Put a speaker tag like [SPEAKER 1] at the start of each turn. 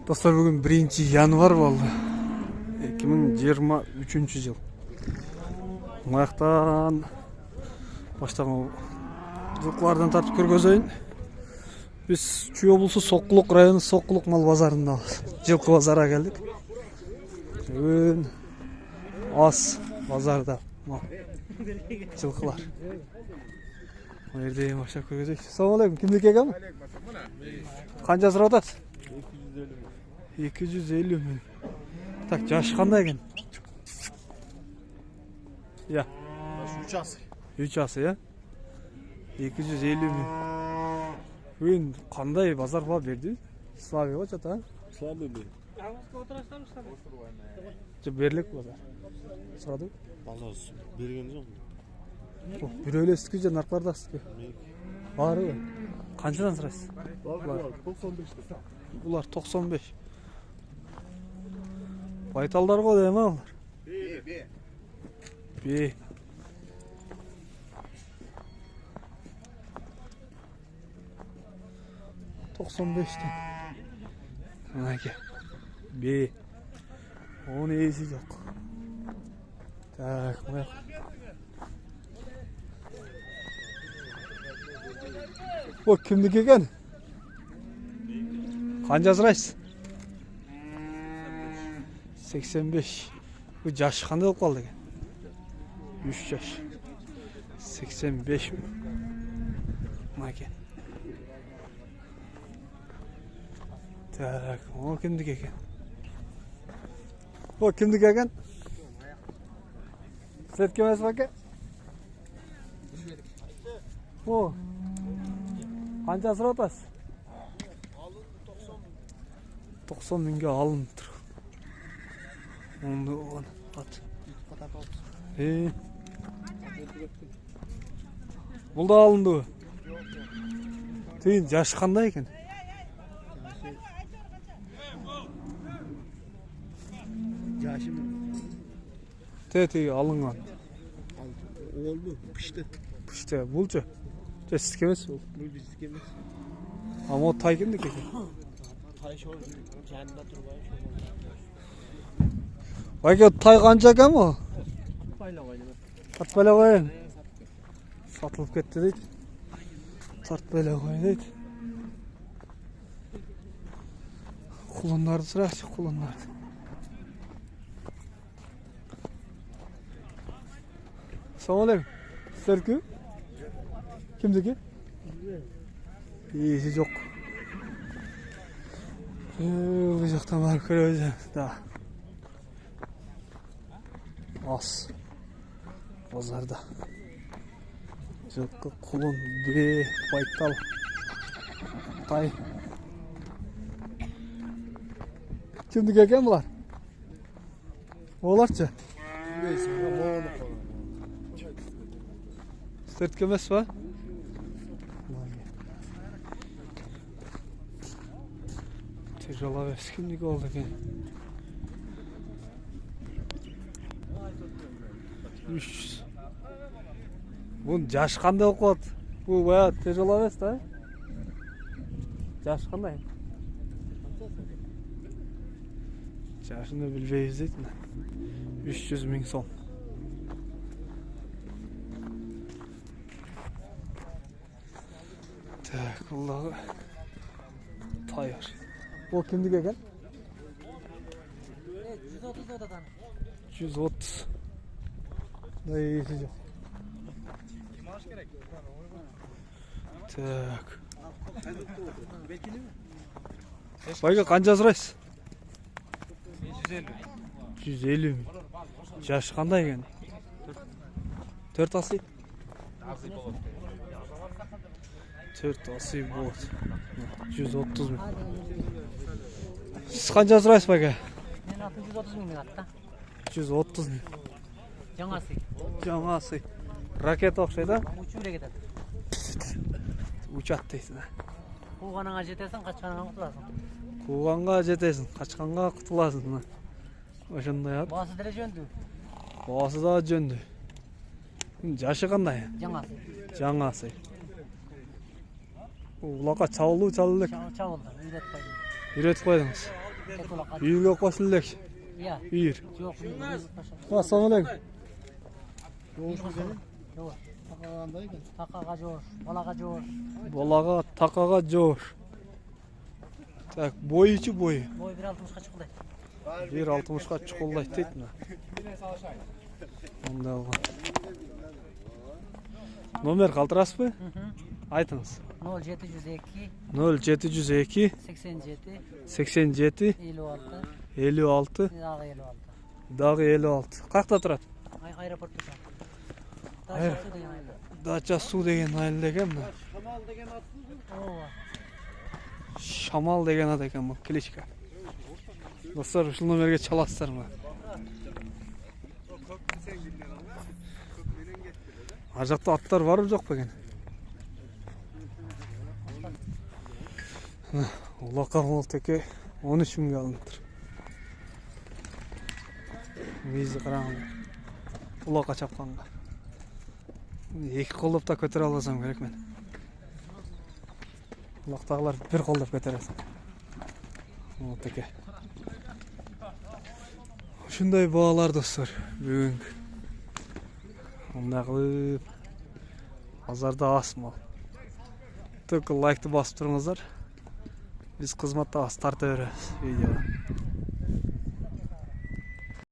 [SPEAKER 1] Dostlar, bugün 1 yanvar oldu. 2023 yıl. Mayaqtan başlagan жылқылардан тартып көргөзөйүн. Biz Чүй облусу Сокулук району Сокулук мал базарындабыз. Жылкы базарга келдик. Бүгүн аз базарда мал жылкылар. Bu yerде баштап көргөзөйүн. Assalamu алейкум. Кимдики экен? Канча сурап атасыз? 250 миң. Так, жашы кандай экен? Ya.
[SPEAKER 2] 3 асы.
[SPEAKER 1] 3 асы, ya. 250 миң. Бүгүн кандай базар ба берди? Славия го чата?
[SPEAKER 2] Слабый был.
[SPEAKER 1] Же берлик базар. Сурады?
[SPEAKER 2] Базар берген жоқ.
[SPEAKER 1] Бир элестики же наркардасызбы? Бары. Канчадан сурайсыз?
[SPEAKER 2] Булар 95.
[SPEAKER 1] Булар 95. Байталдар го дейм алар. Бе. 95'ten. Anaki. B. Onun iyisi yok. Tak, bak. Bu kimdiki ekan? Qancha so'raysiz? 85. Bu yaşı qanday bo'lib qoldi ekan? 3 yaş. 85 mi? Anaki. Так, o kimdiki ekan? O kimdiki ekan? Sizniki emas aka? O. Qancha so'rab atasiz? 90 mingga alındı tur. Onu at. Bu da alındı. Teyin yaşı qanday ekan?
[SPEAKER 2] Yaşım
[SPEAKER 1] Teti alıngan.
[SPEAKER 2] oldu. Pişti.
[SPEAKER 1] İşte bulca. Siz kemesi bul.
[SPEAKER 2] Bu biz kemiz.
[SPEAKER 1] Ama o tay kimdik ekan?
[SPEAKER 2] Tay şol yanında turbay şol.
[SPEAKER 1] Vay tay qancha ekan bu?
[SPEAKER 2] Payla oynadı.
[SPEAKER 1] Tartpayla qo'ying. Satılıp ketdi deydi. Tartpayla qo'ying deydi. Qulunlarni so'raychi, qulunlarni. Assalomu alaykum. Sizlarku? Kimdiki? İyisi yok. Bu yoqdan borib ko'ramiz. Da. Az. Bozarda. Жылқы, құлын, бе, байтал, тай. Kimdiki ekan bular? Olarchi? Sizniki emas ba? Tejrobasi kimniki oldi ekan? 300. Bunun yaşı qanday bo'lib qoldi? Bu baya tejroba emas da. Yaşı qanday? Yaşını bilmeyiz deydi mi? 300 ming so'm. Tak, Allah'ı. Tayyor. O kimdiki ekan?
[SPEAKER 3] 130 odadan.
[SPEAKER 1] 130. Neyse yok. Так. Bayga qancha so'raysiz? 150 ming. Yaşı qanday ekan? 4 asli. 4 asli bo'ldi. 130 ming. Siz qancha so'raysiz bayga?
[SPEAKER 3] Men 130 ming hatta.
[SPEAKER 1] 130 ming.
[SPEAKER 3] Жаңасы.
[SPEAKER 1] Жаңасы. Raketa o'xshaydi.
[SPEAKER 3] Uçup ketadi.
[SPEAKER 1] Uchadi deysiz.
[SPEAKER 3] Quvganыңа жетесің, қачқаныңа құтыласың.
[SPEAKER 1] Quvganға жетесің, қачқанға құтыласың. Ошондой ат.
[SPEAKER 3] Басы деле жөндү.
[SPEAKER 1] Басы да жөндү. Жашы кандай?
[SPEAKER 3] Жаңасы.
[SPEAKER 1] Жаңасы. Улакка чабылуу чабылды.
[SPEAKER 3] Чабылды. Үйрөтүп койдум.
[SPEAKER 1] Үйрөтүп койдуңуз.
[SPEAKER 3] Tek ulak.
[SPEAKER 1] Үйірге қосыл элек.
[SPEAKER 3] Ya.
[SPEAKER 1] Үйір.
[SPEAKER 3] Yok.
[SPEAKER 1] Ассалаумағалейкум.
[SPEAKER 3] Yok.
[SPEAKER 2] Qanday ekan?
[SPEAKER 3] Takaga jor. Balaga jor.
[SPEAKER 1] Балаға, тақаға жор. Так, бойычы бойы.
[SPEAKER 3] Boy 1.60'a çıkıldı.
[SPEAKER 1] 1.60-ға чұқылдайды дейді мына. Онда алған. Номер қалтырасыз ба? Айтыңыз.
[SPEAKER 3] 0702
[SPEAKER 1] 0702
[SPEAKER 3] 87
[SPEAKER 1] 87
[SPEAKER 3] 56
[SPEAKER 1] 56
[SPEAKER 3] дағы 56.
[SPEAKER 1] дағы 56. Қақта тұрады?
[SPEAKER 3] Аэропорт тұр.
[SPEAKER 1] Дача су деген айыл екен мына. Шамал деген ат екен бұл кличка. Достар, ушул номерге чаласыздар мына. Ар жақта аттар бар жоқ па екен? Улаққа мол теке 13 мыңға алынып тұр. Мүйізді қарағанда. Улаққа чапқанға. Екі қолдап та көтере аласам керек мен. Улақтағылар бір қолдап көтересің. Мол теке. Ушундай баалар достар бүгүн. Ондай кылып базарда аз мал. Только лайкты басып тұрыңыздар. Biz kızmatta az tartı veririz videoda.